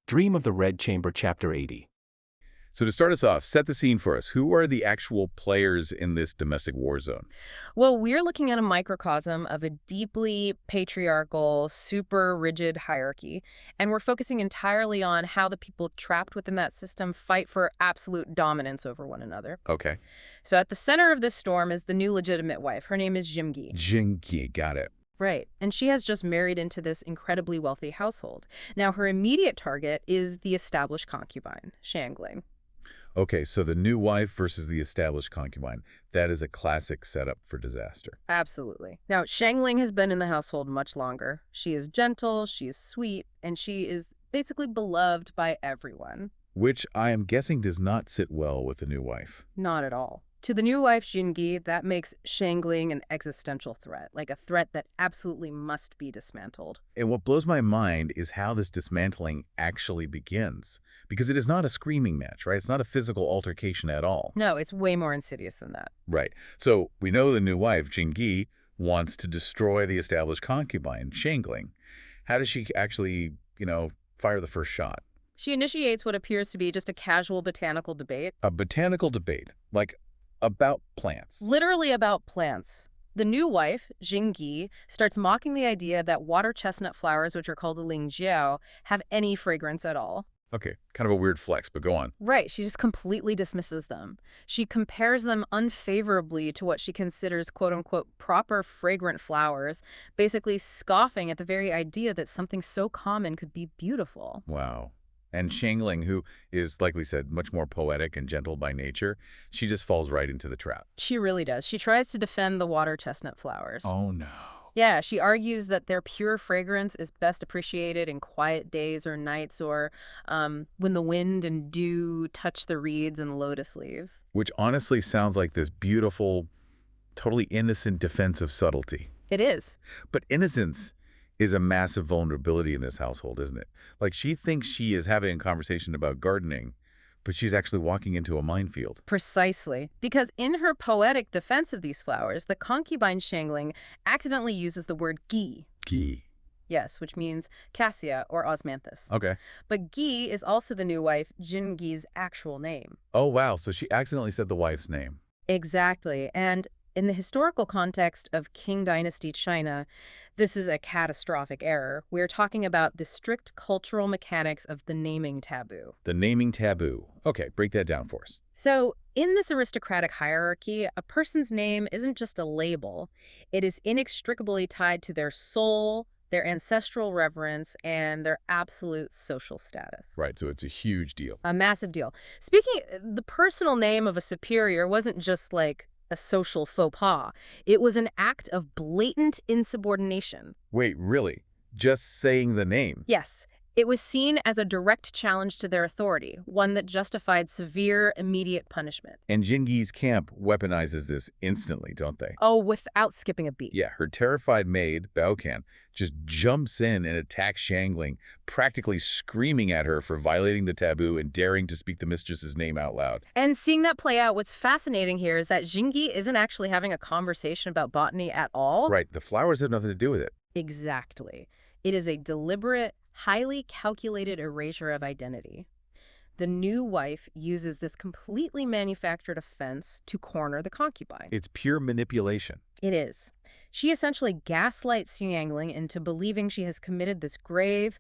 Dream of the Red Chamber, Chapter 80. So to start us off, set the scene for us. Who are the actual players in this domestic war zone? Well, we're looking at a microcosm of a deeply patriarchal, super rigid hierarchy, and we're focusing entirely on how the people trapped within that system fight for absolute dominance over one another. Okay. So at the center of this storm is the new legitimate wife. Her name is Jimgi. Jingi, got it. Right, and she has just married into this incredibly wealthy household. Now, her immediate target is the established concubine, Shangling. Okay, so the new wife versus the established concubine. That is a classic setup for disaster. Absolutely. Now, Shangling has been in the household much longer. She is gentle, she is sweet, and she is basically beloved by everyone. Which I am guessing does not sit well with the new wife. Not at all. To the new wife, Jingi, that makes Shangling an existential threat, like a threat that absolutely must be dismantled. And what blows my mind is how this dismantling actually begins. Because it is not a screaming match, right? It's not a physical altercation at all. No, it's way more insidious than that. Right. So we know the new wife, Jingi, wants to destroy the established concubine, Shangling. How does she actually, fire the first shot? She initiates what appears to be just a casual botanical debate. A botanical debate, like about plants. Literally about plants. The new wife, Jingi, starts mocking the idea that water chestnut flowers, which are called lingjiao, have any fragrance at all. Okay, kind of a weird flex, but go on. Right, she just completely dismisses them. She compares them unfavorably to what she considers quote-unquote proper fragrant flowers, basically scoffing at the very idea that something so common could be beautiful. Wow. And Shangling, who is, like we said, much more poetic and gentle by nature, she just falls right into the trap. She really does. She tries to defend the water chestnut flowers. Oh, no. Yeah, she argues that their pure fragrance is best appreciated in quiet days or nights or when the wind and dew touch the reeds and lotus leaves. Which honestly sounds like this beautiful, totally innocent defense of subtlety. It is. But innocence is a massive vulnerability in this household, isn't it? Like, she thinks she is having a conversation about gardening, but she's actually walking into a minefield. Precisely. Because in her poetic defense of these flowers, the concubine Shangling accidentally uses the word gi. Gi. Yes, which means cassia or osmanthus. Okay. But Gi is also the new wife, Jingi's actual name. Oh, wow. So she accidentally said the wife's name. Exactly. And in the historical context of Qing Dynasty China, this is a catastrophic error. We're talking about the strict cultural mechanics of the naming taboo. The naming taboo. Okay, break that down for us. So, in this aristocratic hierarchy, a person's name isn't just a label. It is inextricably tied to their soul, their ancestral reverence, and their absolute social status. Right, so it's a huge deal. A massive deal. Speaking, the personal name of a superior wasn't just like a social faux pas. It was an act of blatant insubordination. Wait, really? Just saying the name? Yes, it was seen as a direct challenge to their authority, one that justified severe, immediate punishment. And Jingi's camp weaponizes this instantly, don't they? Oh, without skipping a beat. Yeah, her terrified maid, Baoyu, just jumps in and attacks Shangling, practically screaming at her for violating the taboo and daring to speak the mistress's name out loud. And seeing that play out, what's fascinating here is that Jingi isn't actually having a conversation about botany at all. Right, the flowers have nothing to do with it. Exactly. It is a deliberate, highly calculated erasure of identity. The new wife uses this completely manufactured offense to corner the concubine. It's pure manipulation. It is. She essentially gaslights Yangling into believing she has committed this grave,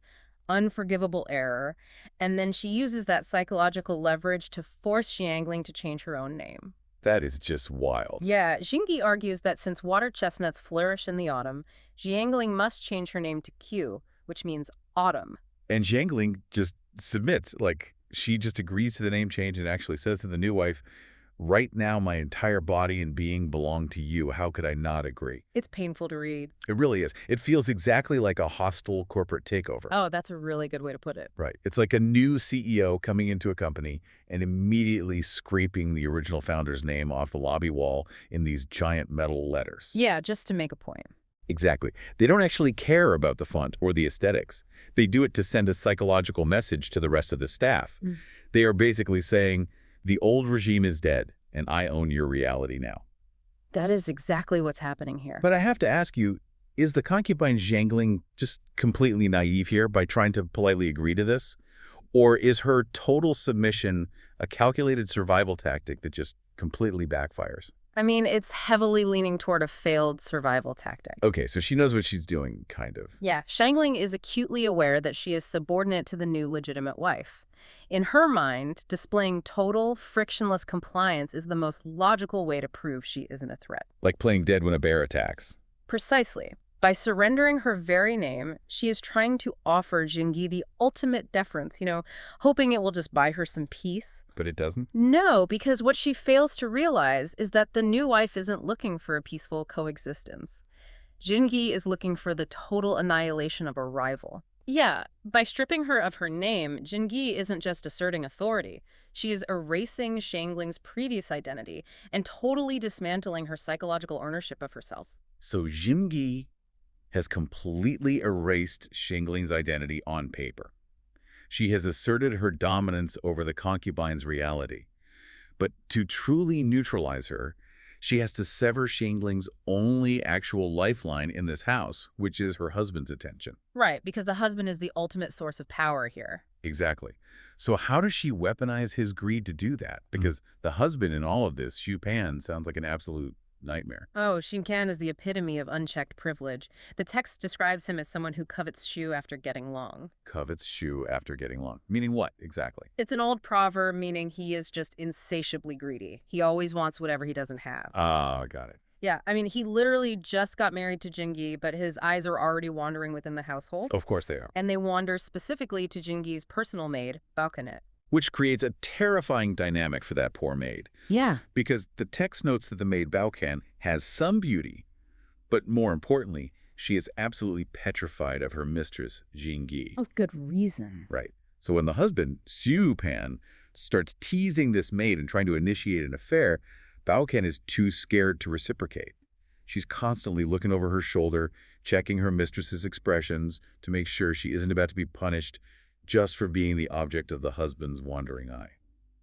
unforgivable error, and then she uses that psychological leverage to force Yangling to change her own name. That is just wild. Yeah, Jingi argues that since water chestnuts flourish in the autumn, Jiangling must change her name to Q, which means autumn. And Shangling just submits, like she just agrees to the name change and actually says to the new wife, right now my entire body and being belong to you. How could I not agree? It's painful to read. It really is. It feels exactly like a hostile corporate takeover. Oh, that's a really good way to put it. Right. It's like a new CEO coming into a company and immediately scraping the original founder's name off the lobby wall in these giant metal letters. Yeah, just to make a point. Exactly. They don't actually care about the font or the aesthetics. They do it to send a psychological message to the rest of the staff. They are basically saying, the old regime is dead, and I own your reality now. That is exactly what's happening here. But I have to ask you, is the concubine Jiangling just completely naive here by trying to politely agree to this? Or is her total submission a calculated survival tactic that just completely backfires? I mean, it's heavily leaning toward a failed survival tactic. Okay, so she knows what she's doing, kind of. Yeah, Shangling is acutely aware that she is subordinate to the new legitimate wife. In her mind, displaying total, frictionless compliance is the most logical way to prove she isn't a threat. Like playing dead when a bear attacks. Precisely. By surrendering her very name, she is trying to offer Jingi the ultimate deference, hoping it will just buy her some peace. But it doesn't? No, because what she fails to realize is that the new wife isn't looking for a peaceful coexistence. Jingi is looking for the total annihilation of a rival. Yeah, by stripping her of her name, Jingi isn't just asserting authority. She is erasing Shangling's previous identity and totally dismantling her psychological ownership of herself. So Jingi has completely erased Shangling's identity on paper. She has asserted her dominance over the concubine's reality. But to truly neutralize her, she has to sever Shangling's only actual lifeline in this house, which is her husband's attention. Right, because the husband is the ultimate source of power here. Exactly. So how does she weaponize his greed to do that? Because the husband in all of this, Xu Pan, sounds like an absolute nightmare. Oh, Shinkan is the epitome of unchecked privilege. The text describes him as someone who covets shoe after getting long. Covets shoe after getting long. Meaning what, exactly? It's an old proverb meaning he is just insatiably greedy. He always wants whatever he doesn't have. Ah, got it. Yeah, I mean, he literally just got married to Jingi, but his eyes are already wandering within the household. Of course they are. And they wander specifically to Jingi's personal maid, Baoyu. Which creates a terrifying dynamic for that poor maid. Yeah. Because the text notes that the maid Baoyu has some beauty, but more importantly, she is absolutely petrified of her mistress, Jingi. With good reason. Right. So when the husband, Xu Pan, starts teasing this maid and trying to initiate an affair, Baoyu is too scared to reciprocate. She's constantly looking over her shoulder, checking her mistress's expressions to make sure she isn't about to be punished just for being the object of the husband's wandering eye.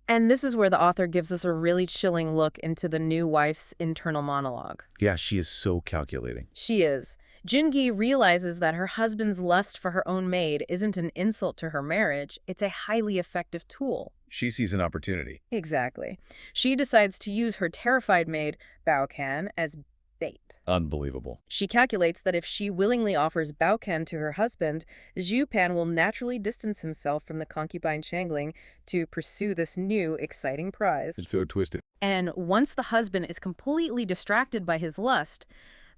And this is where the author gives us a really chilling look into the new wife's internal monologue. Yeah, she is so calculating. She is. Jingi realizes that her husband's lust for her own maid isn't an insult to her marriage, it's a highly effective tool. She sees an opportunity. Exactly. She decides to use her terrified maid, Baoyu, as bait. Unbelievable. She calculates that if she willingly offers Baoyu to her husband, Xu Pan will naturally distance himself from the concubine Shangling to pursue this new, exciting prize. It's so twisted. And once the husband is completely distracted by his lust,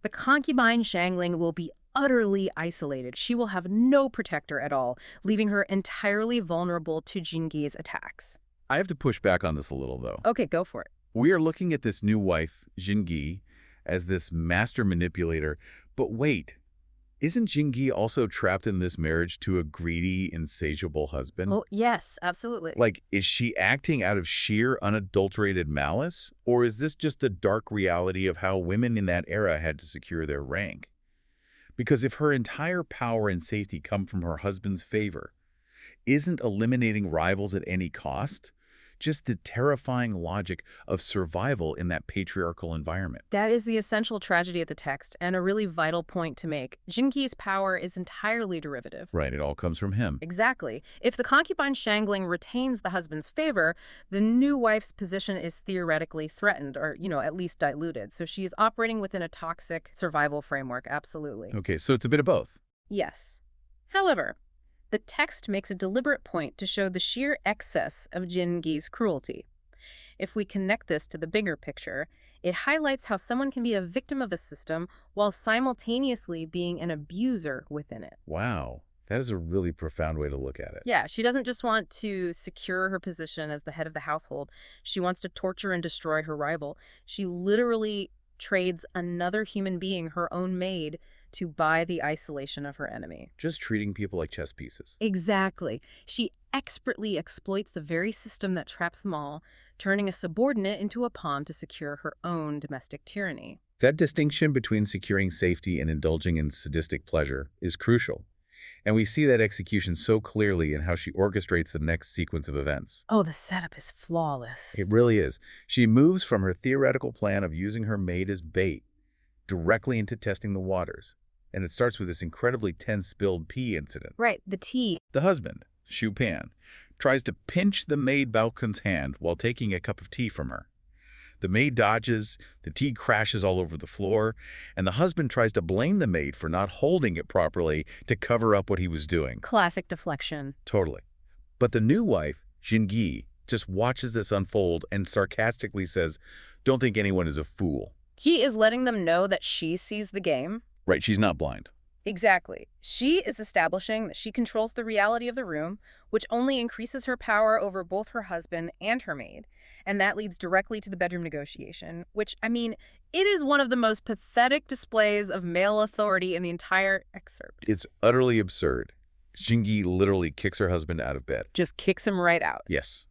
the concubine Shangling will be utterly isolated. She will have no protector at all, leaving her entirely vulnerable to Jingi's attacks. I have to push back on this a little, though. Okay, go for it. We are looking at this new wife, Jingi, as this master manipulator. But wait, isn't Jingi also trapped in this marriage to a greedy, insatiable husband? Oh, yes, absolutely. Like, is she acting out of sheer, unadulterated malice? Or is this just the dark reality of how women in that era had to secure their rank? Because if her entire power and safety come from her husband's favor, isn't eliminating rivals at any cost just the terrifying logic of survival in that patriarchal environment? That is the essential tragedy of the text, and a really vital point to make. Jingi's power is entirely derivative. Right, it all comes from him. Exactly. If the concubine Shangling retains the husband's favor, the new wife's position is theoretically threatened, or, at least diluted. So she is operating within a toxic survival framework, absolutely. Okay, so it's a bit of both. Yes. However, the text makes a deliberate point to show the sheer excess of Jingi's cruelty. If we connect this to the bigger picture, it highlights how someone can be a victim of a system while simultaneously being an abuser within it. Wow, that is a really profound way to look at it. Yeah, she doesn't just want to secure her position as the head of the household. She wants to torture and destroy her rival. She literally trades another human being, her own maid, to buy the isolation of her enemy. Just treating people like chess pieces. Exactly. She expertly exploits the very system that traps them all, turning a subordinate into a pawn to secure her own domestic tyranny. That distinction between securing safety and indulging in sadistic pleasure is crucial. And we see that execution so clearly in how she orchestrates the next sequence of events. Oh, the setup is flawless. It really is. She moves from her theoretical plan of using her maid as bait directly into testing the waters. And it starts with this incredibly tense spilled pee incident. Right, the tea. The husband, Xu Pan, tries to pinch the maid Baoken's hand while taking a cup of tea from her. The maid dodges, the tea crashes all over the floor, and the husband tries to blame the maid for not holding it properly to cover up what he was doing. Classic deflection. Totally. But the new wife, Jingi, just watches this unfold and sarcastically says, "Don't think anyone is a fool." He is letting them know that she sees the game. Right, she's not blind. Exactly. She is establishing that she controls the reality of the room, which only increases her power over both her husband and her maid. And that leads directly to the bedroom negotiation, which, I mean, it is one of the most pathetic displays of male authority in the entire excerpt. It's utterly absurd. Jingi literally kicks her husband out of bed. Just kicks him right out. Yes.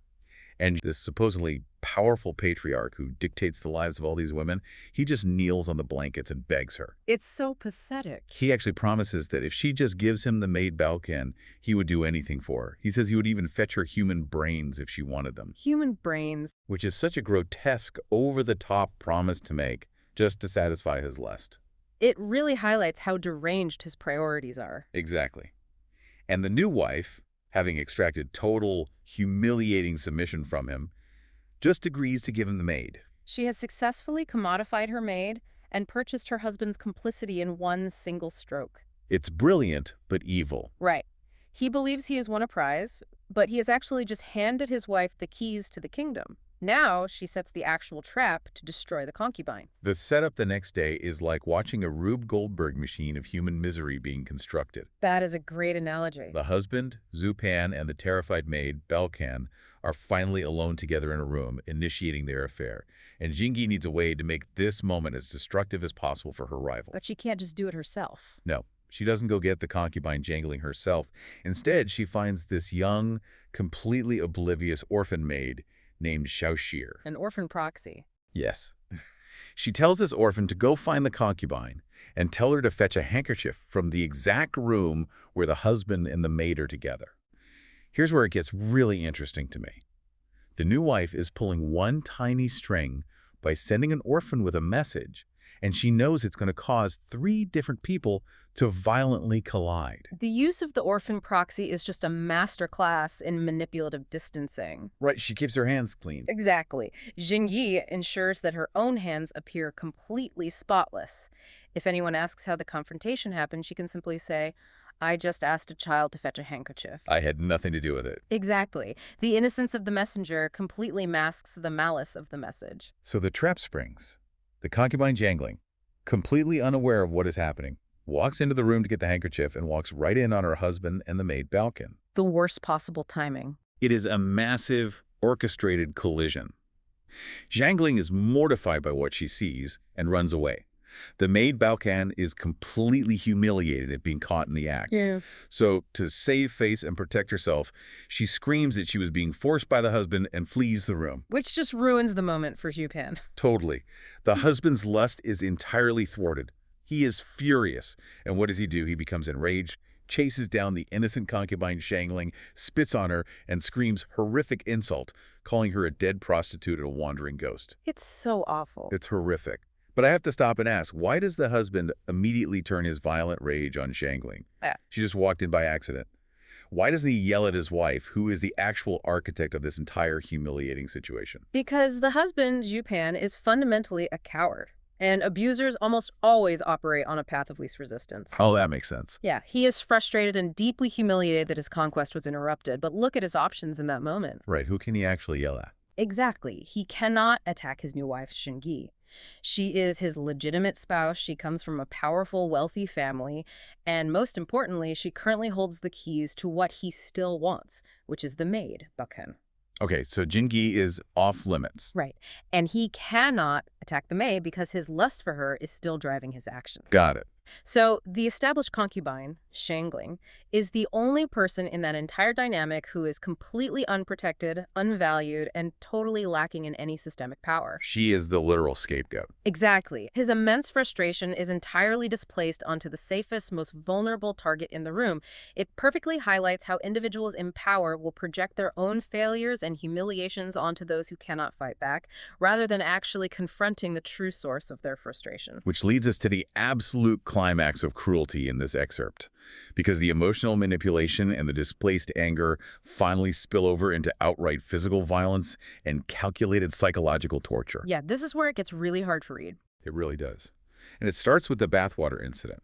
And this supposedly powerful patriarch who dictates the lives of all these women, he just kneels on the blankets and begs her. It's so pathetic. He actually promises that if she just gives him the maid Baoken, he would do anything for her. He says he would even fetch her human brains if she wanted them. Human brains. Which is such a grotesque, over-the-top promise to make just to satisfy his lust. It really highlights how deranged his priorities are. Exactly. And the new wife, having extracted total, humiliating submission from him, just agrees to give him the maid. She has successfully commodified her maid and purchased her husband's complicity in one single stroke. It's brilliant, but evil. Right. He believes he has won a prize, but he has actually just handed his wife the keys to the kingdom. Now she sets the actual trap to destroy the concubine. The setup the next day is like watching a Rube Goldberg machine of human misery being constructed. That is a great analogy. The husband, Xu Pan, and the terrified maid, Baoken, are finally alone together in a room, initiating their affair. And Jingi needs a way to make this moment as destructive as possible for her rival. But she can't just do it herself. No, she doesn't go get the concubine jangling herself. Instead, she finds this young, completely oblivious orphan maid named Xiaoxir. An orphan proxy. Yes. She tells this orphan to go find the concubine and tell her to fetch a handkerchief from the exact room where the husband and the maid are together. Here's where it gets really interesting to me. The new wife is pulling one tiny string by sending an orphan with a message, and she knows it's going to cause 3 different people to violently collide. The use of the orphan proxy is just a masterclass in manipulative distancing. Right, she keeps her hands clean. Exactly. Jingyi ensures that her own hands appear completely spotless. If anyone asks how the confrontation happened, she can simply say, "I just asked a child to fetch a handkerchief." I had nothing to do with it. Exactly. The innocence of the messenger completely masks the malice of the message. So the trap springs. The concubine jangling, completely unaware of what is happening, walks into the room to get the handkerchief and walks right in on her husband and the maid Baoken. The worst possible timing. It is a massive, orchestrated collision. Jangling is mortified by what she sees and runs away. The maid Baoken is completely humiliated at being caught in the act. Yeah. So, to save face and protect herself, she screams that she was being forced by the husband and flees the room. Which just ruins the moment for Xu Pan. Totally. The husband's lust is entirely thwarted. He is furious. And what does he do? He becomes enraged, chases down the innocent concubine Shangling, spits on her, and screams horrific insult, calling her a dead prostitute and a wandering ghost. It's so awful. It's horrific. But I have to stop and ask, why does the husband immediately turn his violent rage on Shangling? She just walked in by accident. Why doesn't he yell at his wife, who is the actual architect of this entire humiliating situation? Because the husband, Xu Pan, is fundamentally a coward. And abusers almost always operate on a path of least resistance. Oh, that makes sense. Yeah, he is frustrated and deeply humiliated that his conquest was interrupted. But look at his options in that moment. Right, who can he actually yell at? Exactly. He cannot attack his new wife, Xingyi. She is his legitimate spouse. She comes from a powerful, wealthy family. And most importantly, she currently holds the keys to what he still wants, which is the maid, Baoken. Okay, so Jingi is off limits. Right. And he cannot attack the maid because his lust for her is still driving his actions. Got it. So the established concubine, Shangling, is the only person in that entire dynamic who is completely unprotected, unvalued, and totally lacking in any systemic power. She is the literal scapegoat. Exactly. His immense frustration is entirely displaced onto the safest, most vulnerable target in the room. It perfectly highlights how individuals in power will project their own failures and humiliations onto those who cannot fight back, rather than actually confronting the true source of their frustration. Which leads us to the absolute climax of cruelty in this excerpt, because the emotional manipulation and the displaced anger finally spill over into outright physical violence and calculated psychological torture. Yeah, this is where it gets really hard to read. It really does. And it starts with the bathwater incident.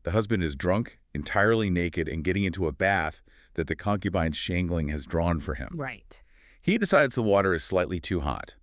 The husband is drunk, entirely naked, and getting into a bath that the concubine Shangling has drawn for him. Right. He decides the water is slightly too hot,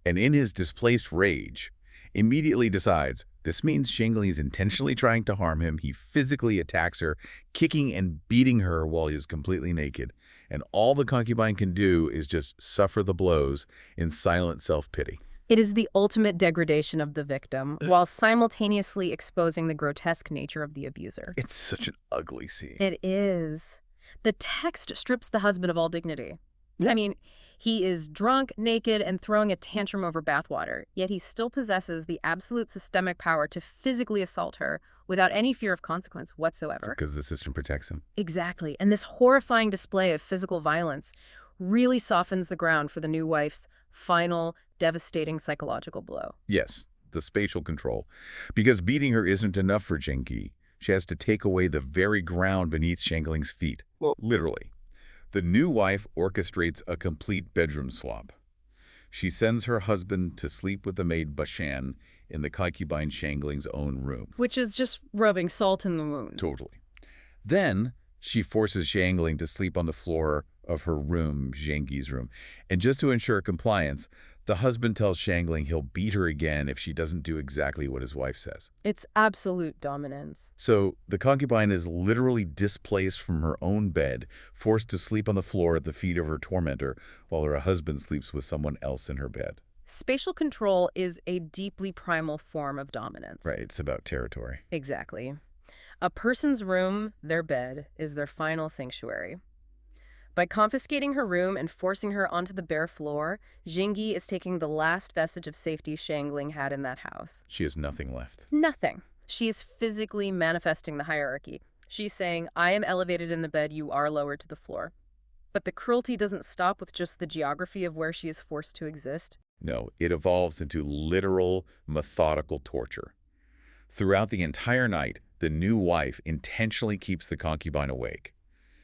and in his displaced rage, immediately decides this means Shangling is intentionally trying to harm him. He physically attacks her, kicking and beating her while he is completely naked, and all the concubine can do is just suffer the blows in silent self-pity. It is the ultimate degradation of the victim, while simultaneously exposing the grotesque nature of the abuser. It's such an ugly scene. It is. The text strips the husband of all dignity. Yeah. I mean, he is drunk, naked, and throwing a tantrum over bathwater, yet he still possesses the absolute systemic power to physically assault her without any fear of consequence whatsoever. Because the system protects him. Exactly. And this horrifying display of physical violence really softens the ground for the new wife's final, devastating psychological blow. Yes, the spatial control. Because beating her isn't enough for Jingi. She has to take away the very ground beneath Shangling's feet. Well, literally. The new wife orchestrates a complete bedroom swap. She sends her husband to sleep with the maid Bashan in the concubine Shangling's own room. Which is just rubbing salt in the wound. Totally. Then she forces Shangling to sleep on the floor of her room, Zhengi's room. And just to ensure compliance, the husband tells Shangling he'll beat her again if she doesn't do exactly what his wife says. It's absolute dominance. So the concubine is literally displaced from her own bed, forced to sleep on the floor at the feet of her tormentor, while her husband sleeps with someone else in her bed. Spatial control is a deeply primal form of dominance. Right, it's about territory. Exactly. A person's room, their bed, is their final sanctuary. By confiscating her room and forcing her onto the bare floor, Jingi is taking the last vestige of safety Shangling had in that house. She has nothing left. Nothing. She is physically manifesting the hierarchy. She's saying, I am elevated in the bed, you are lowered to the floor. But the cruelty doesn't stop with just the geography of where she is forced to exist. No, it evolves into literal, methodical torture. Throughout the entire night, the new wife intentionally keeps the concubine awake.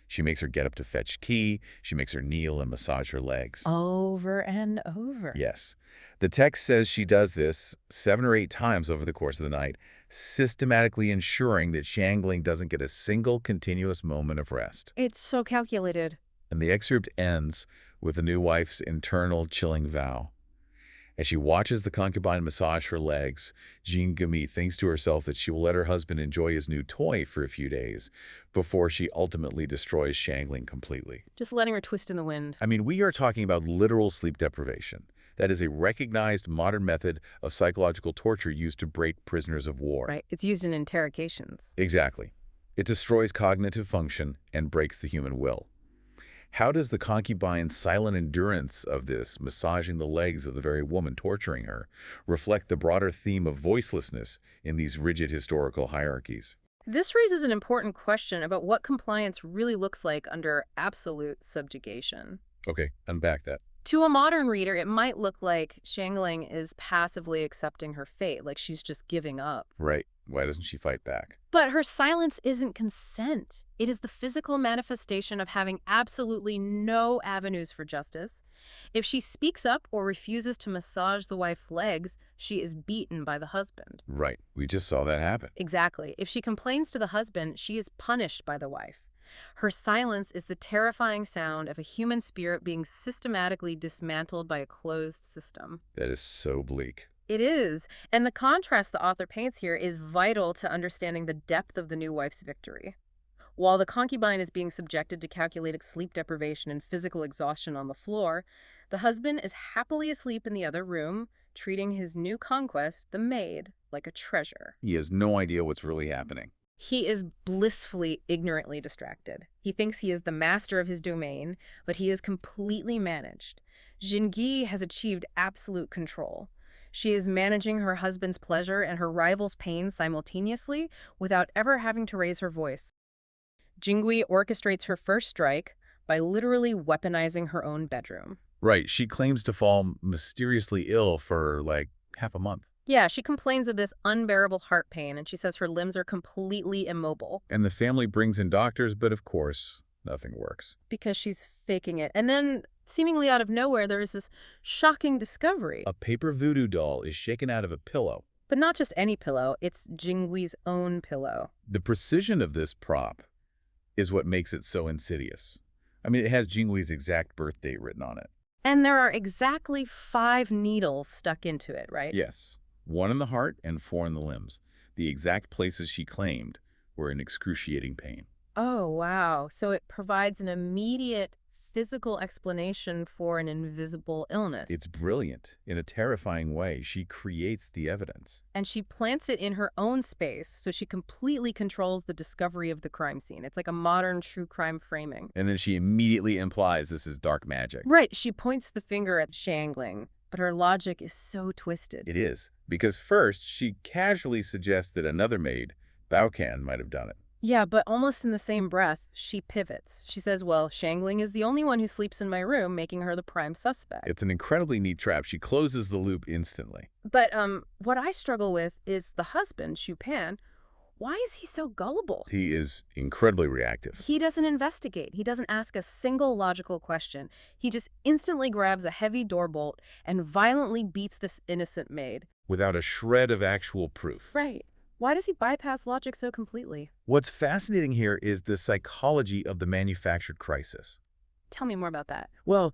She makes her get up to fetch tea. She makes her kneel and massage her legs. Over and over. Yes. The text says she does this 7 or 8 times over the course of the night, systematically ensuring that Shangling doesn't get a single continuous moment of rest. It's so calculated. And the excerpt ends with the new wife's internal chilling vow. As she watches the concubine massage her legs, Jean Gami thinks to herself that she will let her husband enjoy his new toy for a few days before she ultimately destroys Shangling completely. Just letting her twist in the wind. I mean, we are talking about literal sleep deprivation. That is a recognized modern method of psychological torture used to break prisoners of war. Right. It's used in interrogations. Exactly. It destroys cognitive function and breaks the human will. How does the concubine's silent endurance of this, massaging the legs of the very woman torturing her, reflect the broader theme of voicelessness in these rigid historical hierarchies? This raises an important question about what compliance really looks like under absolute subjugation. Okay, unpack that. To a modern reader, it might look like Shangling is passively accepting her fate, like she's just giving up. Right. Why doesn't she fight back? But her silence isn't consent. It is the physical manifestation of having absolutely no avenues for justice. If she speaks up or refuses to massage the wife's legs, she is beaten by the husband. Right. We just saw that happen. Exactly. If she complains to the husband, she is punished by the wife. Her silence is the terrifying sound of a human spirit being systematically dismantled by a closed system. That is so bleak. It is, and the contrast the author paints here is vital to understanding the depth of the new wife's victory. While the concubine is being subjected to calculated sleep deprivation and physical exhaustion on the floor, the husband is happily asleep in the other room, treating his new conquest, the maid, like a treasure. He has no idea what's really happening. He is blissfully, ignorantly distracted. He thinks he is the master of his domain, but he is completely managed. Jingi has achieved absolute control. She is managing her husband's pleasure and her rival's pain simultaneously without ever having to raise her voice. Jingui orchestrates her first strike by literally weaponizing her own bedroom. Right. She claims to fall mysteriously ill for like half a month. Yeah, she complains of this unbearable heart pain, and she says her limbs are completely immobile And the family brings in doctors, but of course, nothing works. because she's faking it. And then, seemingly out of nowhere, there is this shocking discovery. A paper voodoo doll is shaken out of a pillow. But not just any pillow, it's Jingwee's own pillow. The precision of this prop is what makes it so insidious. I mean, it has Jingwee's exact birth date written on it. And there are exactly 5 needles stuck into it, right? Yes, 1 in the heart and 4 in the limbs. The exact places she claimed were in excruciating pain. Oh, wow. So it provides an immediate physical explanation for an invisible illness. It's brilliant. In a terrifying way, she creates the evidence. And she plants it in her own space, so she completely controls the discovery of the crime scene. It's like a modern true crime framing. And then she immediately implies this is dark magic. Right, she points the finger at Shangling, but her logic is so twisted. It is, because first she casually suggests that another maid, Baocan, might have done it. Yeah, but almost in the same breath, she pivots. She says, well, Shangling is the only one who sleeps in my room, making her the prime suspect. It's an incredibly neat trap. She closes the loop instantly. But what I struggle with is the husband, Shu Pan. Why is he so gullible? He is incredibly reactive. He doesn't investigate. He doesn't ask a single logical question. He just instantly grabs a heavy door bolt and violently beats this innocent maid. Without a shred of actual proof. Right. Why does he bypass logic so completely? What's fascinating here is the psychology of the manufactured crisis. Tell me more about that. Well,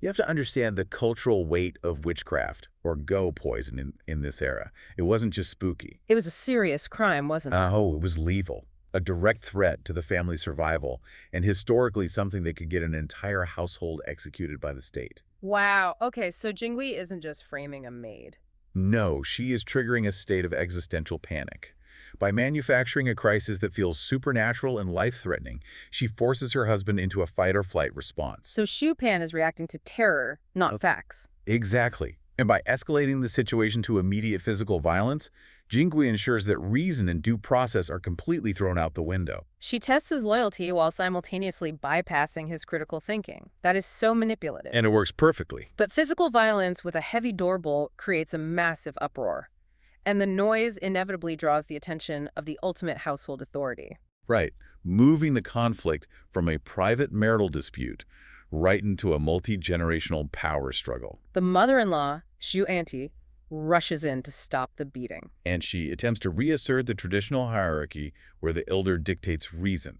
you have to understand the cultural weight of witchcraft, or go poison in this era. It wasn't just spooky. It was a serious crime, wasn't it? Oh, it was lethal. A direct threat to the family's survival, and historically something that could get an entire household executed by the state. Wow. Okay, so Jingwei isn't just framing a maid. No, she is triggering a state of existential panic. By manufacturing a crisis that feels supernatural and life-threatening, she forces her husband into a fight-or-flight response. So Shu Pan is reacting to terror, not facts. Exactly. And by escalating the situation to immediate physical violence, Jingui ensures that reason and due process are completely thrown out the window. She tests his loyalty while simultaneously bypassing his critical thinking. That is so manipulative. And it works perfectly. But physical violence with a heavy door bolt creates a massive uproar. And the noise inevitably draws the attention of the ultimate household authority. Right. Moving the conflict from a private marital dispute right into a multi-generational power struggle. The mother-in-law, Shu Auntie, rushes in to stop the beating. And she attempts to reassert the traditional hierarchy where the elder dictates reason.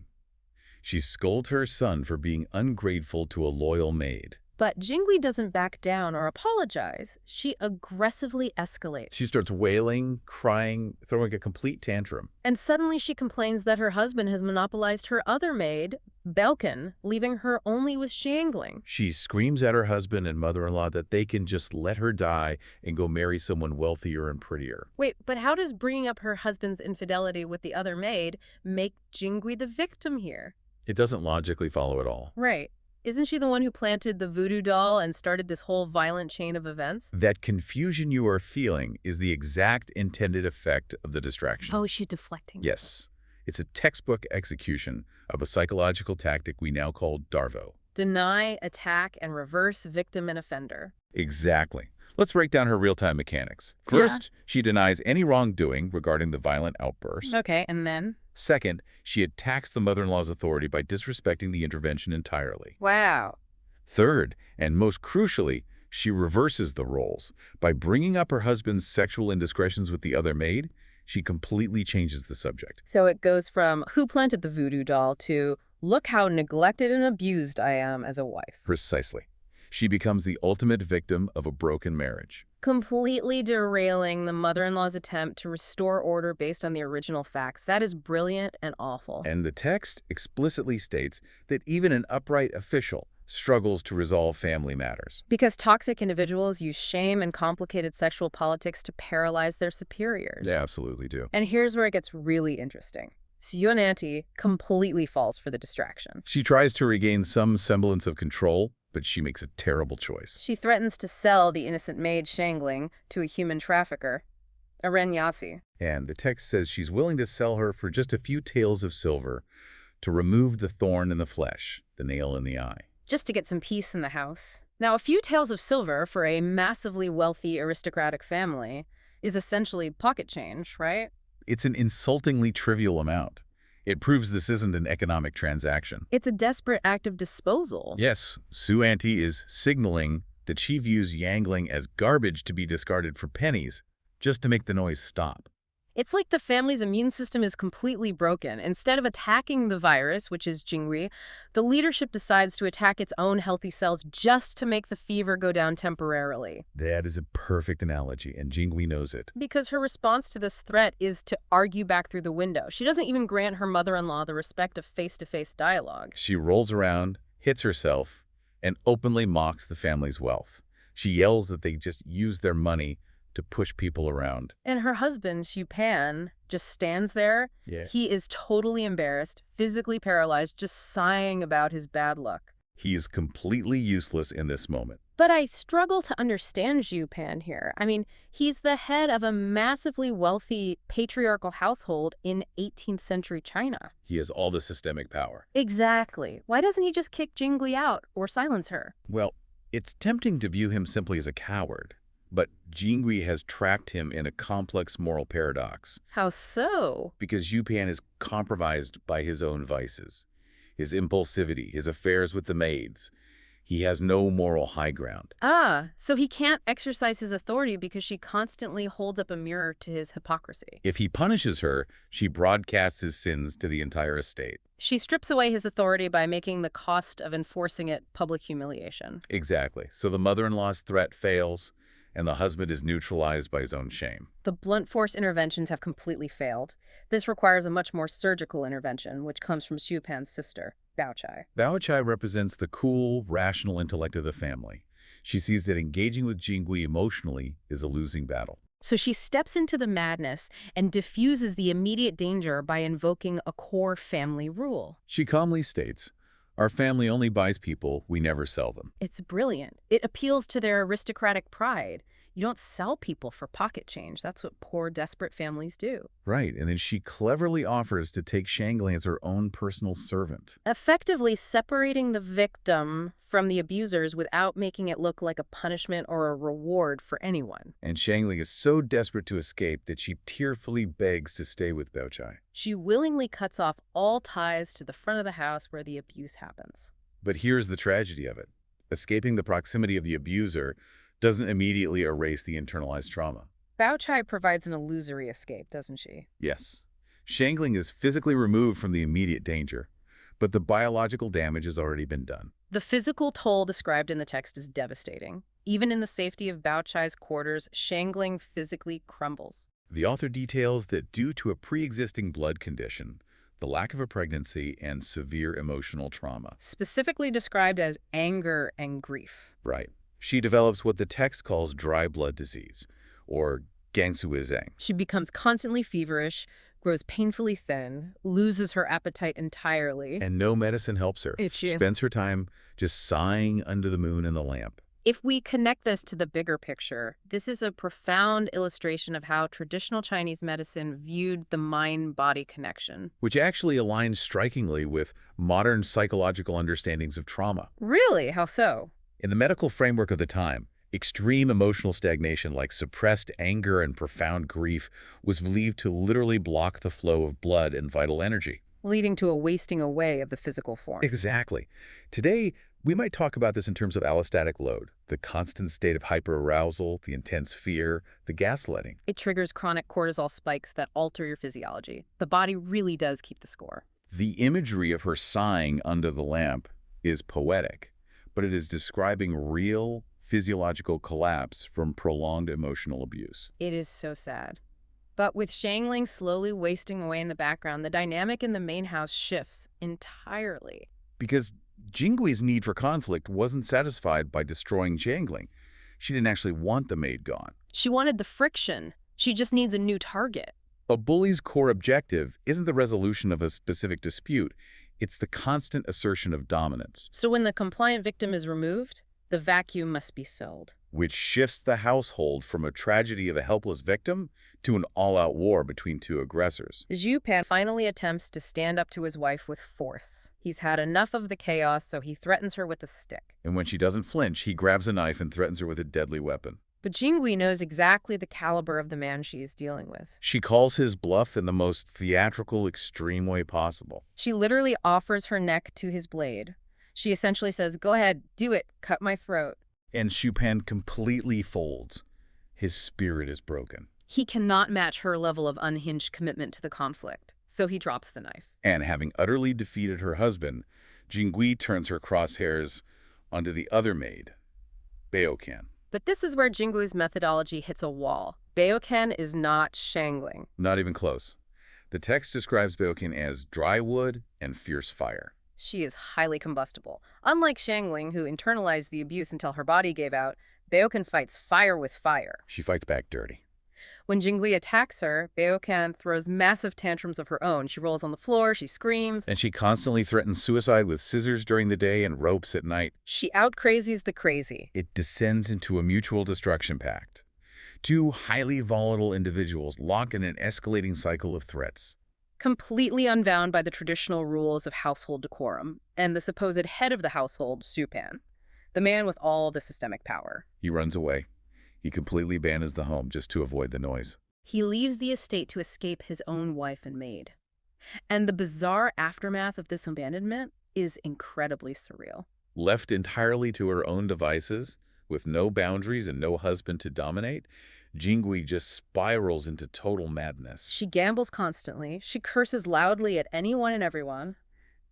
She scolds her son for being ungrateful to a loyal maid. But Jingui doesn't back down or apologize. She aggressively escalates. She starts wailing, crying, throwing a complete tantrum. And suddenly she complains that her husband has monopolized her other maid, Belkin, leaving her only with Shangling. She screams at her husband and mother-in-law that they can just let her die and go marry someone wealthier and prettier. Wait, but how does bringing up her husband's infidelity with the other maid make Jingui the victim here? It doesn't logically follow at all. Right. Isn't she the one who planted the voodoo doll and started this whole violent chain of events? That confusion you are feeling is the exact intended effect of the distraction. Oh, she's deflecting. Yes. It's a textbook execution of a psychological tactic we now call DARVO. Deny, attack, and reverse victim and offender. Exactly. Let's break down her real-time mechanics. First, she denies any wrongdoing regarding the violent outburst. Okay, and then? Second, she attacks the mother-in-law's authority by disrespecting the intervention entirely. Wow. Third, and most crucially, she reverses the roles. By bringing up her husband's sexual indiscretions with the other maid, she completely changes the subject. So it goes from who planted the voodoo doll to look how neglected and abused I am as a wife. Precisely. She becomes the ultimate victim of a broken marriage. Completely derailing the mother-in-law's attempt to restore order based on the original facts. That is brilliant and awful. And the text explicitly states that even an upright official struggles to resolve family matters. Because toxic individuals use shame and complicated sexual politics to paralyze their superiors. They absolutely do. And here's where it gets really interesting. Yun Auntie completely falls for the distraction. She tries to regain some semblance of control, but she makes a terrible choice. She threatens to sell the innocent maid Shangling to a human trafficker, a Renyasi. And the text says she's willing to sell her for just a few taels of silver to remove the thorn in the flesh, the nail in the eye. Just to get some peace in the house. Now, a few taels of silver for a massively wealthy aristocratic family, is essentially pocket change, right? It's an insultingly trivial amount. It proves this isn't an economic transaction. It's a desperate act of disposal. Yes, Su Auntie is signaling that she views Yangling as garbage to be discarded for pennies, just to make the noise stop. It's like the family's immune system is completely broken. Instead of attacking the virus, which is Jingui, the leadership decides to attack its own healthy cells just to make the fever go down temporarily. That is a perfect analogy, and Jingui knows it. Because her response to this threat is to argue back through the window. She doesn't even grant her mother-in-law the respect of face-to-face dialogue. She rolls around, hits herself, and openly mocks the family's wealth. She yells that they just use their money to push people around. And her husband, Xu Pan, just stands there. Yeah. He is totally embarrassed, physically paralyzed, just sighing about his bad luck. He is completely useless in this moment. But I struggle to understand Xu Pan here. I mean, he's the head of a massively wealthy patriarchal household in 18th century China. He has all the systemic power. Exactly. Why doesn't he just kick Jingui out or silence her? Well, it's tempting to view him simply as a coward. But Jingui has tracked him in a complex moral paradox. How so? Because Xu Pan is compromised by his own vices, his impulsivity, his affairs with the maids. He has no moral high ground. Ah, so he can't exercise his authority because she constantly holds up a mirror to his hypocrisy. If he punishes her, she broadcasts his sins to the entire estate. She strips away his authority by making the cost of enforcing it public humiliation. Exactly. So the mother-in-law's threat fails, and the husband is neutralized by his own shame. The blunt force interventions have completely failed. This requires a much more surgical intervention, which comes from Xu Pan's sister, Baochai. Baochai represents the cool, rational intellect of the family. She sees that engaging with Jingui emotionally is a losing battle. So she steps into the madness and diffuses the immediate danger by invoking a core family rule. She calmly states, "Our family only buys people, we never sell them." It's brilliant. It appeals to their aristocratic pride. You don't sell people for pocket change. That's what poor, desperate families do. Right, and then she cleverly offers to take Shangling as her own personal servant. Effectively separating the victim from the abusers without making it look like a punishment or a reward for anyone. And Shangling is so desperate to escape that she tearfully begs to stay with Baochai. She willingly cuts off all ties to the front of the house where the abuse happens. But here's the tragedy of it. Escaping the proximity of the abuser doesn't immediately erase the internalized trauma. Baochai provides an illusory escape, doesn't she? Yes, Shangling is physically removed from the immediate danger, but the biological damage has already been done. The physical toll described in the text is devastating. Even in the safety of Baochai's quarters, Shangling physically crumbles. The author details that due to a pre-existing blood condition, the lack of a pregnancy, and severe emotional trauma. Specifically described as anger and grief. Right. She develops what the text calls dry blood disease, or gangsuizeng. She becomes constantly feverish, grows painfully thin, loses her appetite entirely. And no medicine helps her. Itchy. She spends her time just sighing under the moon and the lamp. If we connect this to the bigger picture, this is a profound illustration of how traditional Chinese medicine viewed the mind-body connection. Which actually aligns strikingly with modern psychological understandings of trauma. Really? How so? In the medical framework of the time, extreme emotional stagnation like suppressed anger and profound grief was believed to literally block the flow of blood and vital energy. Leading to a wasting away of the physical form. Exactly. Today, we might talk about this in terms of allostatic load, the constant state of hyperarousal, the intense fear, the gaslighting. It triggers chronic cortisol spikes that alter your physiology. The body really does keep the score. The imagery of her sighing under the lamp is poetic, but it is describing real physiological collapse from prolonged emotional abuse. It is so sad. But with Shangling slowly wasting away in the background, the dynamic in the main house shifts entirely. Because Jingui's need for conflict wasn't satisfied by destroying Shangling. She didn't actually want the maid gone. She wanted the friction. She just needs a new target. A bully's core objective isn't the resolution of a specific dispute. It's the constant assertion of dominance. So when the compliant victim is removed, the vacuum must be filled. Which shifts the household from a tragedy of a helpless victim to an all-out war between two aggressors. Xu Pan finally attempts to stand up to his wife with force. He's had enough of the chaos, so he threatens her with a stick. And when she doesn't flinch, he grabs a knife and threatens her with a deadly weapon. But Jingui knows exactly the caliber of the man she is dealing with. She calls his bluff in the most theatrical, extreme way possible. She literally offers her neck to his blade. She essentially says, "Go ahead, do it, cut my throat." And Chupan completely folds. His spirit is broken. He cannot match her level of unhinged commitment to the conflict, so he drops the knife. And having utterly defeated her husband, Jingui turns her crosshairs onto the other maid, Baoyu. But this is where Jingui's methodology hits a wall. Baoyu is not shangling. Not even close. The text describes Baoyu as dry wood and fierce fire. She is highly combustible. Unlike Shangling, who internalized the abuse until her body gave out, Baoyu fights fire with fire. She fights back dirty. When Jingui attacks her, Baoyu throws massive tantrums of her own. She rolls on the floor, she screams. And she constantly threatens suicide with scissors during the day and ropes at night. She out-crazies the crazy. It descends into a mutual destruction pact. Two highly volatile individuals locked in an escalating cycle of threats. Completely unbound by the traditional rules of household decorum, and the supposed head of the household, Supan, the man with all the systemic power. He runs away. He completely abandons the home just to avoid the noise. He leaves the estate to escape his own wife and maid. And the bizarre aftermath of this abandonment is incredibly surreal. Left entirely to her own devices, with no boundaries and no husband to dominate, Jingui just spirals into total madness. She gambles constantly, she curses loudly at anyone and everyone,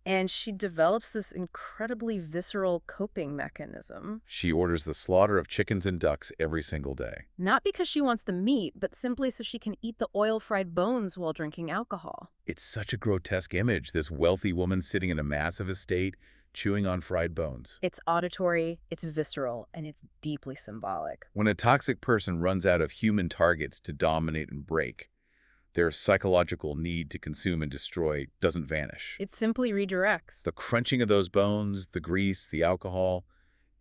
and she develops this incredibly visceral coping mechanism. She orders the slaughter of chickens and ducks every single day. Not because she wants the meat, but simply so she can eat the oil-fried bones while drinking alcohol. It's such a grotesque image, this wealthy woman sitting in a massive estate, chewing on fried bones. It's auditory, it's visceral, and it's deeply symbolic. When a toxic person runs out of human targets to dominate and break, their psychological need to consume and destroy doesn't vanish. It simply redirects. The crunching of those bones, the grease, the alcohol,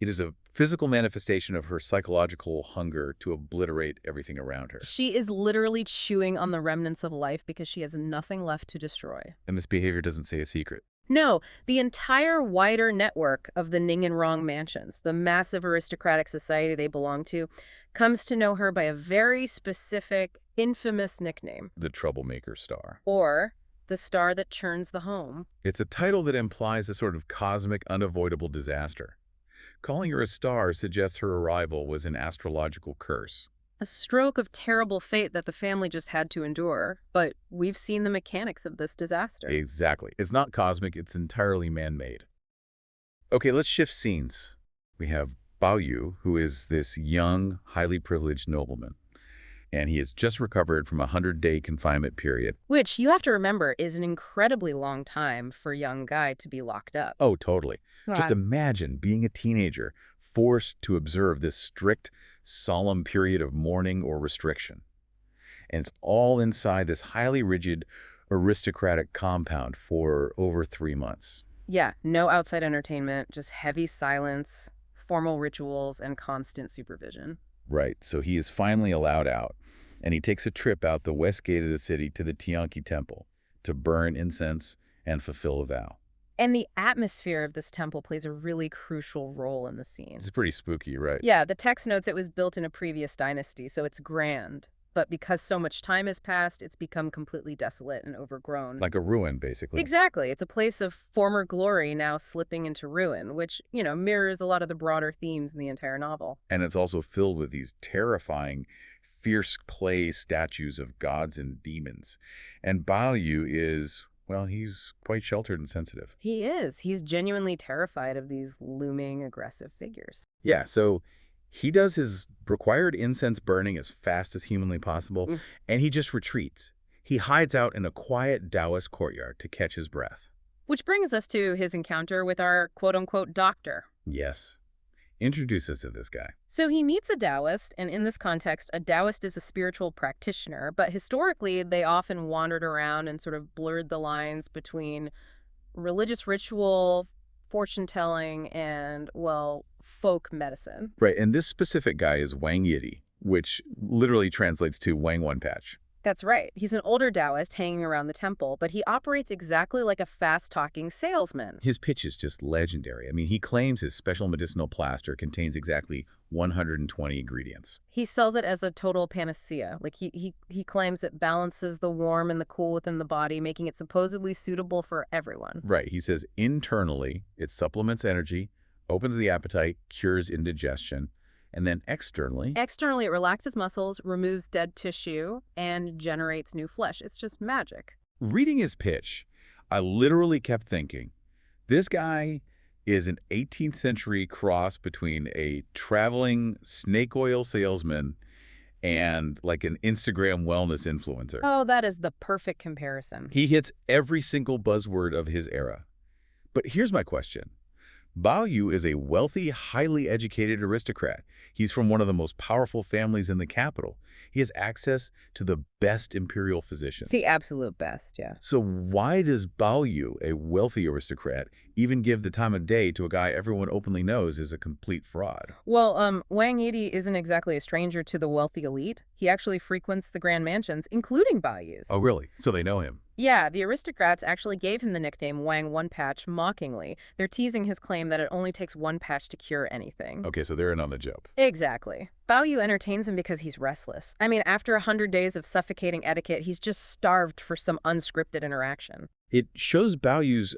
it is a physical manifestation of her psychological hunger to obliterate everything around her. She is literally chewing on the remnants of life because she has nothing left to destroy. And this behavior doesn't say a secret. No, the entire wider network of the Ning and Rong mansions, the massive aristocratic society they belong to, comes to know her by a very specific, infamous nickname. The troublemaker star. Or the star that churns the home. It's a title that implies a sort of cosmic, unavoidable disaster. Calling her a star suggests her arrival was an astrological curse. A stroke of terrible fate that the family just had to endure. But we've seen the mechanics of this disaster. Exactly. It's not cosmic, it's entirely man-made. Okay, let's shift scenes. We have Baoyu, who is this young, highly privileged nobleman. And he has just recovered from a 100-day confinement period. Which, you have to remember, is an incredibly long time for a young guy to be locked up. Oh, totally. Just imagine being a teenager, forced to observe this strict, solemn period of mourning or restriction. And it's all inside this highly rigid, aristocratic compound for over 3 months. Yeah, no outside entertainment, just heavy silence, formal rituals, and constant supervision. Right, so he is finally allowed out, and he takes a trip out the west gate of the city to the Tianqi temple to burn incense and fulfill a vow. And the atmosphere of this temple plays a really crucial role in the scene. It's pretty spooky, right? Yeah, the text notes it was built in a previous dynasty, so it's grand. But because so much time has passed, it's become completely desolate and overgrown. Like a ruin, basically. Exactly. It's a place of former glory now slipping into ruin, which, mirrors a lot of the broader themes in the entire novel. And it's also filled with these terrifying, fierce clay statues of gods and demons. And Baoyu is, well, he's quite sheltered and sensitive. He is. He's genuinely terrified of these looming, aggressive figures. Yeah, so he does his required incense burning as fast as humanly possible, and he just retreats. He hides out in a quiet Taoist courtyard to catch his breath. Which brings us to his encounter with our quote-unquote doctor. Yes. Introduce us to this guy. So he meets a Taoist, and in this context, a Taoist is a spiritual practitioner, but historically they often wandered around and sort of blurred the lines between religious ritual, fortune-telling, and, well, folk medicine. Right, and this specific guy is Wang Yidi, which literally translates to Wang One Patch. That's right. He's an older Taoist hanging around the temple, but he operates exactly like a fast-talking salesman. His pitch is just legendary. I mean, he claims his special medicinal plaster contains exactly 120 ingredients. He sells it as a total panacea. Like he claims it balances the warm and the cool within the body, making it supposedly suitable for everyone. Right. He says internally, it supplements energy, opens the appetite, cures indigestion, and then externally, Externally, it relaxes muscles, removes dead tissue, and generates new flesh. It's just magic. reading his pitch, I literally kept thinking, this guy is an 18th century cross between a traveling snake oil salesman and like an Instagram wellness influencer. Oh, that is the perfect comparison. He hits every single buzzword of his era. But here's my question. Baoyu is a wealthy, highly educated aristocrat. He's from one of the most powerful families in the capital. He has access to the best imperial physicians. It's the absolute best, yeah. So why does Baoyu, a wealthy aristocrat, even give the time of day to a guy everyone openly knows is a complete fraud? Well, Wang Yidi isn't exactly a stranger to the wealthy elite. He actually frequents the grand mansions, including Baoyu's. Oh, really? So they know him? Yeah, the aristocrats actually gave him the nickname Wang One Patch mockingly. They're teasing his claim that it only takes one patch to cure anything. Okay, so they're in on the joke. Exactly. Baoyu entertains him because he's restless. I mean, after 100 days of suffocating etiquette, he's just starved for some unscripted interaction. It shows Baoyu's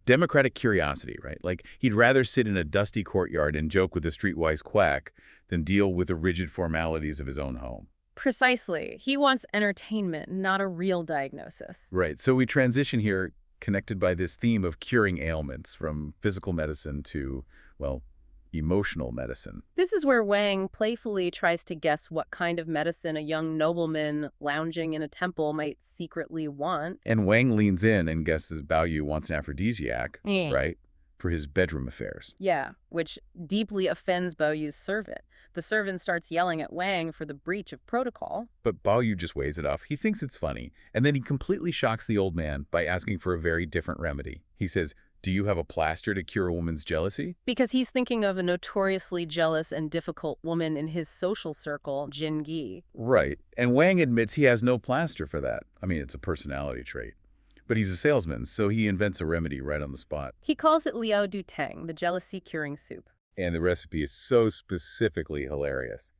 democratic curiosity, right? Like, he'd rather sit in a dusty courtyard and joke with a streetwise quack than deal with the rigid formalities of his own home. Precisely. He wants entertainment, not a real diagnosis. Right, so we transition here connected by this theme of curing ailments, from physical medicine to, well, emotional medicine. This is where Wang playfully tries to guess what kind of medicine a young nobleman lounging in a temple might secretly want. And Wang leans in and guesses Baoyu wants an aphrodisiac, right, for his bedroom affairs. Yeah, which deeply offends Baoyu's servant. The servant starts yelling at Wang for the breach of protocol. But Baoyu just weighs it off. He thinks it's funny, and then he completely shocks the old man by asking for a very different remedy. He says, "Do you have a plaster to cure a woman's jealousy?" Because he's thinking of a notoriously jealous and difficult woman in his social circle, Jin Gi. Right, and Wang admits he has no plaster for that. I mean, it's a personality trait. But he's a salesman, so he invents a remedy right on the spot. He calls it Liao Du Teng, the jealousy-curing soup. And the recipe is so specifically hilarious.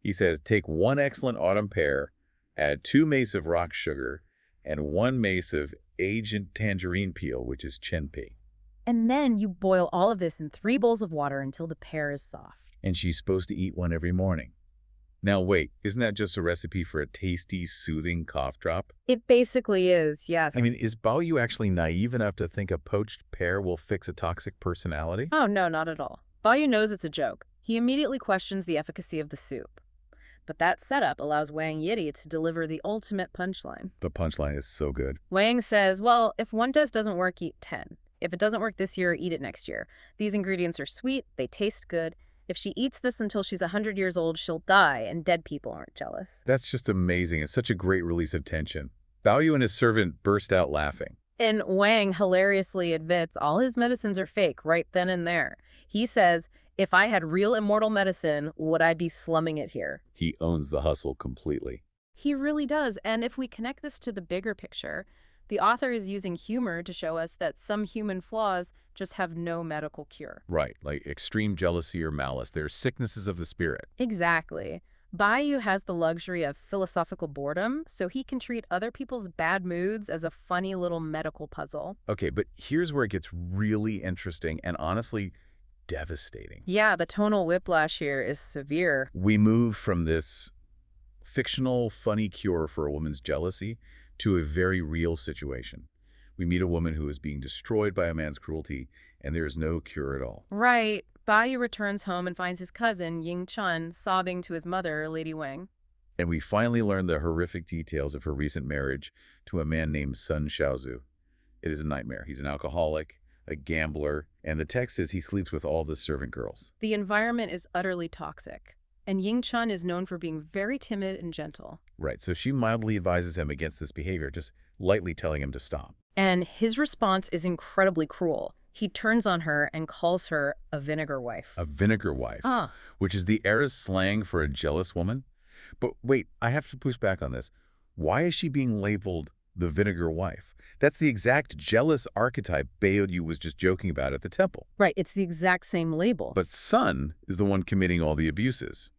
He says, take 1 excellent autumn pear, add 2 mace of rock sugar, and 1 mace of aged tangerine peel, which is chenpi. And then you boil all of this in 3 bowls of water until the pear is soft. And she's supposed to eat one every morning. Now wait, isn't that just a recipe for a tasty, soothing cough drop? It basically is, yes. I mean, is Baoyu actually naive enough to think a poached pear will fix a toxic personality? Oh, no, not at all. Baoyu knows it's a joke. He immediately questions the efficacy of the soup. But that setup allows Wang Yidi to deliver the ultimate punchline. The punchline is so good. Wang says, well, if one dose doesn't work, eat 10. If it doesn't work this year, eat it next year. These ingredients are sweet, they taste good. If she eats this until she's 100 years old, she'll die, and dead people aren't jealous. That's just amazing. It's such a great release of tension. Baoyu and his servant burst out laughing. And Wang hilariously admits all his medicines are fake right then and there. He says, if I had real immortal medicine, would I be slumming it here? He owns the hustle completely. He really does. And if we connect this to the bigger picture, the author is using humor to show us that some human flaws just have no medical cure. Right, like extreme jealousy or malice. They're sicknesses of the spirit. Exactly. Baoyu has the luxury of philosophical boredom, so he can treat other people's bad moods as a funny little medical puzzle. Okay, but here's where it gets really interesting and honestly devastating. Yeah, the tonal whiplash here is severe. We move from this fictional, funny cure for a woman's jealousy to a very real situation. We meet a woman who is being destroyed by a man's cruelty, and there is no cure at all. Right. Baoyu returns home and finds his cousin, Ying Chun, sobbing to his mother, Lady Wang. And we finally learn the horrific details of her recent marriage to a man named Sun Xiaozu. It is a nightmare. He's an alcoholic, a gambler, and the text says he sleeps with all the servant girls. The environment is utterly toxic, and Ying Chun is known for being very timid and gentle. Right, so she mildly advises him against this behavior, just lightly telling him to stop. And his response is incredibly cruel. He turns on her and calls her a vinegar wife. A vinegar wife, which is the era's slang for a jealous woman. But wait, I have to push back on this. Why is she being labeled the vinegar wife? That's the exact jealous archetype Baoyu was just joking about at the temple. Right, it's the exact same label. But Sun is the one committing all the abuses.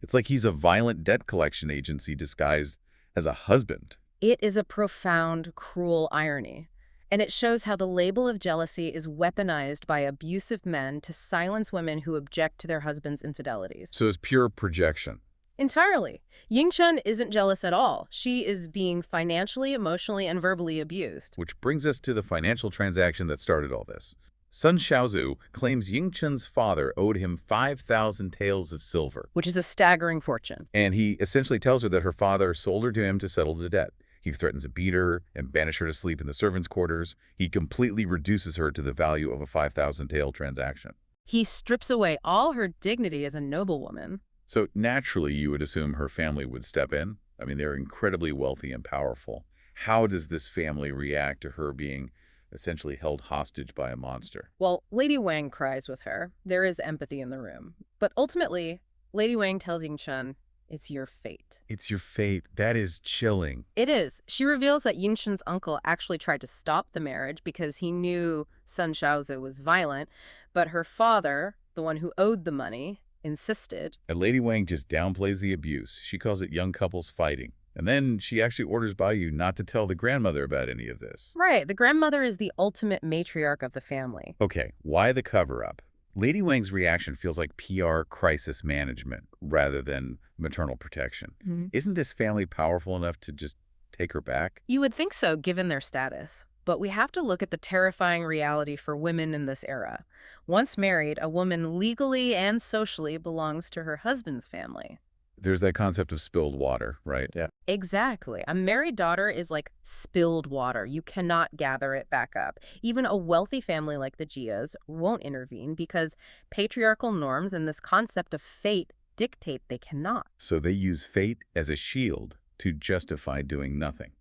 It's like he's a violent debt collection agency disguised as a husband. It is a profound, cruel irony. And it shows how the label of jealousy is weaponized by abusive men to silence women who object to their husbands' infidelities. So it's pure projection. Entirely. Yingchen isn't jealous at all. She is being financially, emotionally, and verbally abused. Which brings us to the financial transaction that started all this. Sun Xiaozu claims Yingchen's father owed him 5,000 taels of silver. Which is a staggering fortune. And he essentially tells her that her father sold her to him to settle the debt. He threatens to beat her and banish her to sleep in the servants' quarters. He completely reduces her to the value of a 5,000 tael transaction. He strips away all her dignity as a noblewoman. So naturally, you would assume her family would step in. I mean, they're incredibly wealthy and powerful. How does this family react to her being essentially held hostage by a monster? Well, Lady Wang cries with her. There is empathy in the room. But ultimately, Lady Wang tells Yingchen, it's your fate. It's your fate. That is chilling. It is. She reveals that Yingchen's uncle actually tried to stop the marriage because he knew Sun Xiaozu was violent, but her father, the one who owed the money, insisted. And Lady Wang just downplays the abuse. She calls it young couples fighting. And then she actually orders Baoyu not to tell the grandmother about any of this. Right. The grandmother is the ultimate matriarch of the family. Okay, why the cover-up? Lady Wang's reaction feels like PR crisis management rather than maternal protection. Isn't this family powerful enough to just take her back? You would think so, given their status. But we have to look at the terrifying reality for women in this era. Once married, a woman legally and socially belongs to her husband's family. There's that concept of spilled water, right? Yeah. Exactly. A married daughter is like spilled water. You cannot gather it back up. Even a wealthy family like the Jias won't intervene because patriarchal norms and this concept of fate dictate they cannot. So they use fate as a shield to justify doing nothing.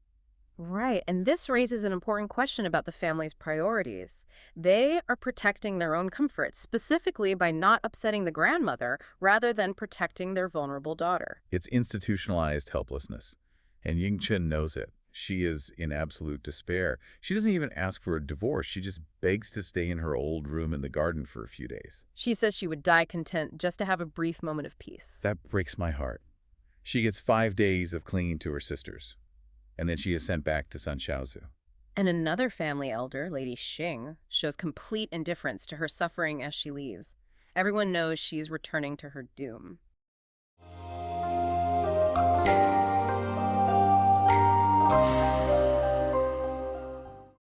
Right, and this raises an important question about the family's priorities. They are protecting their own comforts, specifically by not upsetting the grandmother, rather than protecting their vulnerable daughter. It's institutionalized helplessness, and Yingchen knows it. She is in absolute despair. She doesn't even ask for a divorce. She just begs to stay in her old room in the garden for a few days. She says she would die content just to have a brief moment of peace. That breaks my heart. She gets 5 days of clinging to her sisters, and then she is sent back to Sun Xiaozu. And another family elder, Lady Xing, shows complete indifference to her suffering as she leaves. Everyone knows she's returning to her doom.